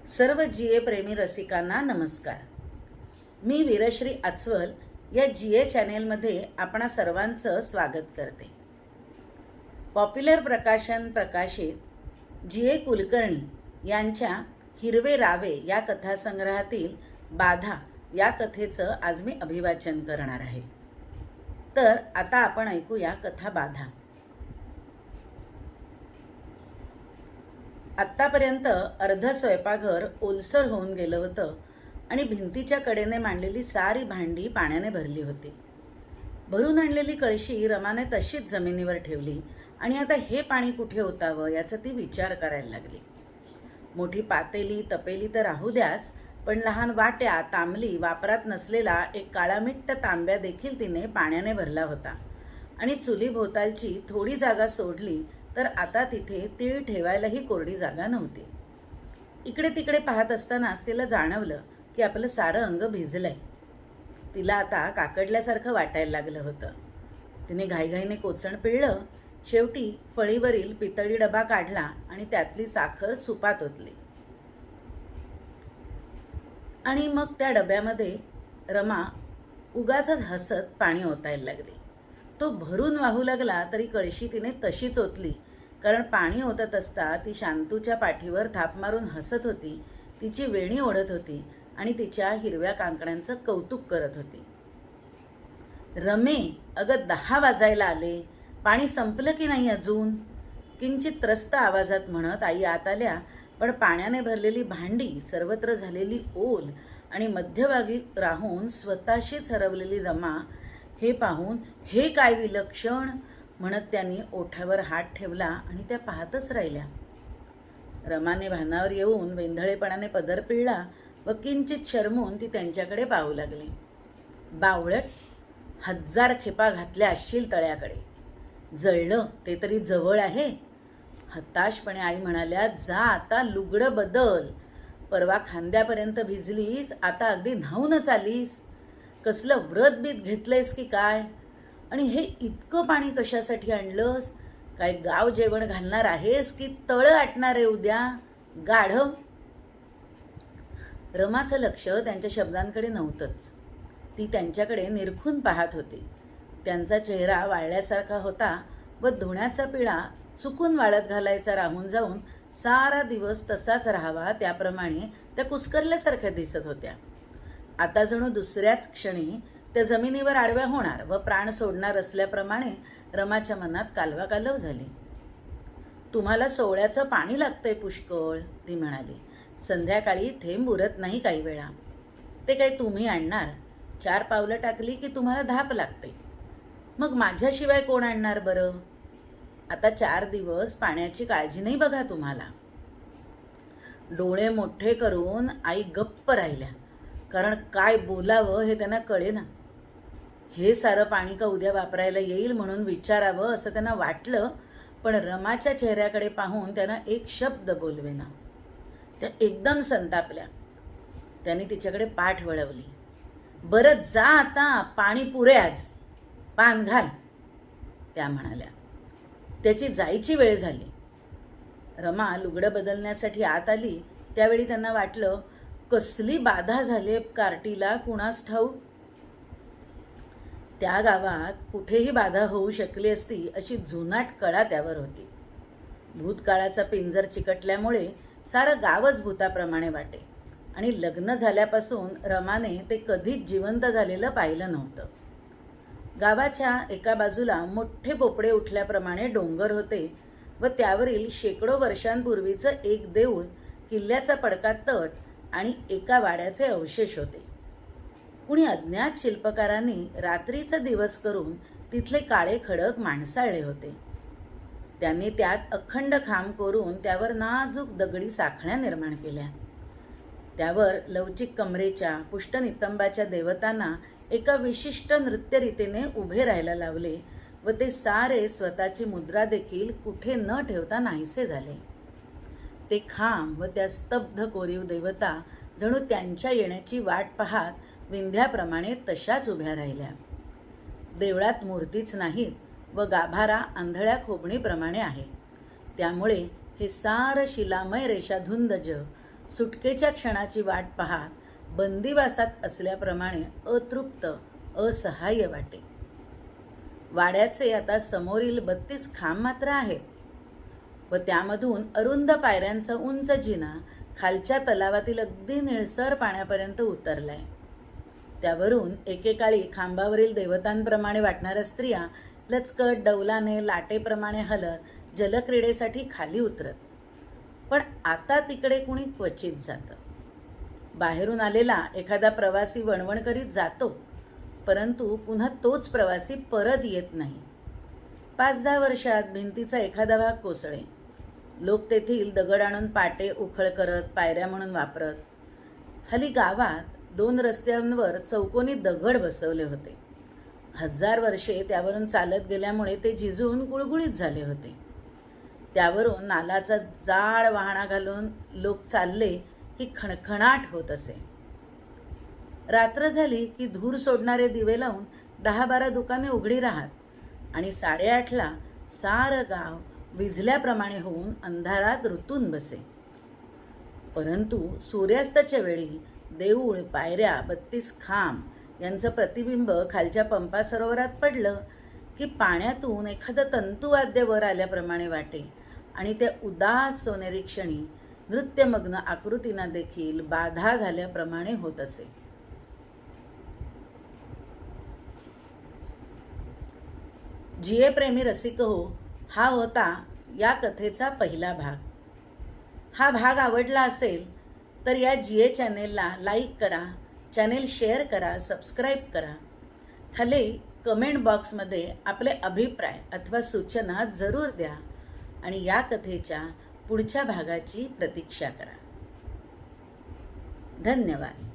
सर्व जीए प्रेमी रसिकांना नमस्कार. मी वीरश्री आचवल या जीए चॅनेलमध्ये आपणा सर्वांचं स्वागत करते. पॉप्युलर प्रकाशन प्रकाशित जीए कुलकर्णी यांच्या हिरवे रावे या कथासंग्रहातील बाधा या कथेचं आज मी अभिवाचन करणार आहे. तर आता आपण ऐकूया कथा बाधा. आत्तापर्यंत अर्ध स्वयंपाकघर ओलसर होऊन गेलं होतं आणि भिंतीच्या कडेने मांडलेली सारी भांडी पाण्याने भरली होती. भरून आणलेली कळशी रमाने तशीच जमिनीवर ठेवली आणि आता हे पाणी कुठे ओतावं याचा ती विचार करायला लागली. मोठी पातेली तपेली तर राहू द्याच, पण लहान वाट्या तांबली वापरात नसलेला एक काळामिट्ट तांब्या देखील तिने पाण्याने भरला होता आणि चुलीभोवतालची थोडी जागा सोडली तर आता तिथे तीळ ठेवायलाही कोरडी जागा नव्हती. इकडे तिकडे पाहत असतानाच तिला जाणवलं की आपलं सारं अंग भिजलंय. तिला आता काकडल्यासारखं वाटायला लागलं होतं. तिने घाईघाईने कोचण पिळलं. शेवटी फळीवरील पितळी डबा काढला आणि त्यातली साखर सुपात ओतली आणि मग त्या डब्यामध्ये रमा उगाचच हसत पाणी ओतायला लागली. तो भरून वाहू लागला तरी कळशी तिने तशीच ओतली, कारण पाणी ओतत असता ती शांतूच्या पाठीवर थाप मारून हसत होती, तिची वेणी ओढत होती आणि तिच्या हिरव्या कांकणांचं कौतुक करत होती. रमे, अगं 10 वाजायला आले, पाणी संपलं की नाही अजून? किंचित त्रस्त आवाजात म्हणत आई आत आल्या, पण पाण्याने भरलेली भांडी, सर्वत्र झालेली ओल आणि मध्यभागी राहून स्वतःशीच हरवलेली रमा हे पाहून हे काय विलक्षण म्हणत त्यांनी ओठावर हात ठेवला आणि त्या पाहतच राहिल्या. रमाने भानावर येऊन वेंधळेपणाने पदर पिळला व किंचित शरमून ती त्यांच्याकडे पाहू लागली. बावळट, 1000 खेपा घातल्या असशील तळ्याकडे, जळलं ते तरी जवळ आहे. हताशपणे आई म्हणाल्या, जा आता लुगडं बदल. परवा खांद्यापर्यंत भिजलीस, आता अगदी न्हाऊनच आलीस. कसलं व्रत बीत घेतलंयस की काय? आणि हे इतकं पाणी कशासाठी आणलंस? काय गाव जेवण घालणार आहेस की तळं आटणार आहे उद्या? गाढव. रमाचं लक्ष त्यांच्या शब्दांकडे नव्हतंच. ती त्यांच्याकडे निरखून पाहत होती. त्यांचा चेहरा वाळल्यासारखा होता व धुण्याचा पिळा चुकून वाळत घालायचा राहून जाऊन सारा दिवस तसाच राहावा त्याप्रमाणे त्या कुस्करल्यासारख्या दिसत होत्या. आता जणू दुसऱ्याच क्षणी त्या जमिनीवर आडव्या होणार व प्राण सोडणार असल्याप्रमाणे रमाच्या मनात कालवाकालव झाली. तुम्हाला सोवळ्याचं पाणी लागतंय पुष्कळ, ती म्हणाली. संध्याकाळी थेंब उरत नाही काही वेळा. ते काही तुम्ही आणणार? 4 पावलं टाकली की तुम्हाला धाप लागते. मग माझ्याशिवाय कोण आणणार बरं? आता 4 दिवस पाण्याची काळजी नाही बघा तुम्हाला. डोळे मोठे करून आई गप्प राहिल्या, कारण काय बोलावं हे त्यांना कळेना. हे सारं पाणी का उद्या वापरायला येईल म्हणून विचारावं असं त्यांना वाटलं, पण रमाच्या चेहऱ्याकडे पाहून त्यांना एक शब्द बोलवेना. त्या एकदम संतापल्या. त्यांनी तिच्याकडे पाठ वळवली. बरं जा आता, पाणी पुरे आज, पान घाल, त्या म्हणाल्या. त्याची जायची वेळ झाली. रमा लुगडं बदलण्यासाठी आत आली. त्यावेळी त्यांना वाटलं, कसली बाधा झाली कार्टीला कुणास ठाऊक. त्या गावात कुठेही बाधा होऊ शकली असती अशी जुनाट कळा त्यावर होती. भूतकाळाचा पिंजर चिकटल्यामुळे सारं गावच भूताप्रमाणे वाटे आणि लग्न झाल्यापासून रमाने ते कधीच जिवंत झालेलं पाहिलं नव्हतं. गावाच्या एका बाजूला मोठे पोपडे उठल्याप्रमाणे डोंगर होते व त्यावरील शेकडो वर्षांपूर्वीचं एक देऊळ, किल्ल्याचा पडका तट आणि एका वाड्याचे अवशेष होते. कुणी अज्ञात शिल्पकारांनी रात्रीचा दिवस करून तिथले काळे खडक माणसाळले होते. त्यांनी त्यात अखंड खांब कोरून त्यावर नाजूक दगडी साखळ्या निर्माण केल्या. त्यावर लवचिक कमरेच्या पुष्ट नितंबाच्या देवतांना एका विशिष्ट नृत्यरीतीने उभे राहायला लावले व ते सारे स्वतःची मुद्रा देखील कुठे न ठेवता नाहीसे झाले. ते खांब व त्या स्तब्ध कोरीव देवता जणू त्यांच्या येण्याची वाट पाहत विंध्याप्रमाणे तशाच उभ्या राहिल्या. देवळात मूर्तीच नाहीत व गाभारा आंधळ्या खोबणीप्रमाणे आहे. त्यामुळे हे सारं शिलामय रेषाधुंद जग सुटकेच्या क्षणाची वाट पाहत बंदिवासात असल्याप्रमाणे अतृप्त, असहाय्य वाटे. वाड्याचे आता समोरील 32 खांब मात्र आहेत व त्यामधून अरुंद पायऱ्यांचा उंच जिना खालच्या तलावातील अगदी निळसर पाण्यापर्यंत उतरलाय. त्यावरून एकेकाळी खांबावरील देवतांप्रमाणे वाटणाऱ्या स्त्रिया लचकट डौलाने लाटेप्रमाणे हलत जलक्रीडेसाठी खाली उतरत. पण आता तिकडे कुणी क्वचित जातं. बाहेरून आलेला एखादा प्रवासी वणवण करीत जातो, परंतु पुन्हा तोच प्रवासी परत येत नाही. 5-10 वर्षात भिंतीचा एखादा भाग कोसळे. लोक तेथील दगड आणून पाटे उखळ करत पायऱ्या म्हणून वापरत. हल्ली गावात 2 रस्त्यांवर चौकोनी दगड बसवले होते. 1000 वर्षे त्यावरून चालत गेल्यामुळे ते झिजून गुळगुळीत झाले होते. त्यावरून नालाचा जाड वाहणा घालून लोक चालले की खणखणाट होत असे. रात्र झाली की धूर सोडणारे दिवे लावून 10-12 दुकाने उघडी राहत आणि 8:30ला सारं गाव विझल्याप्रमाणे होऊन अंधारात रुतून बसे. परंतु सूर्यास्ताच्या वेळी देऊळ, पायऱ्या, 32 खांब यांचं प्रतिबिंब खालच्या पंपा सरोवरात पडलं की पाण्यातून एखादं तंतुवाद्य वर आल्याप्रमाणे वाटे आणि त्या उदास सोनेरी क्षणी नृत्यमग्न आकृतींना देखील बाधा झाल्याप्रमाणे होत असे. जिये प्रेमी रसिक हो, हा होता या कथेचा पहिला भाग. हा भाग आवडला असेल तर या जिये चॅनेलला लाईक करा, चॅनेल शेअर करा, सबस्क्राईब करा. खाली कमेंट बॉक्समध्ये आपले अभिप्राय अथवा सूचना जरूर द्या आणि या कथेच्या पुढच्या भागाची प्रतीक्षा करा. धन्यवाद.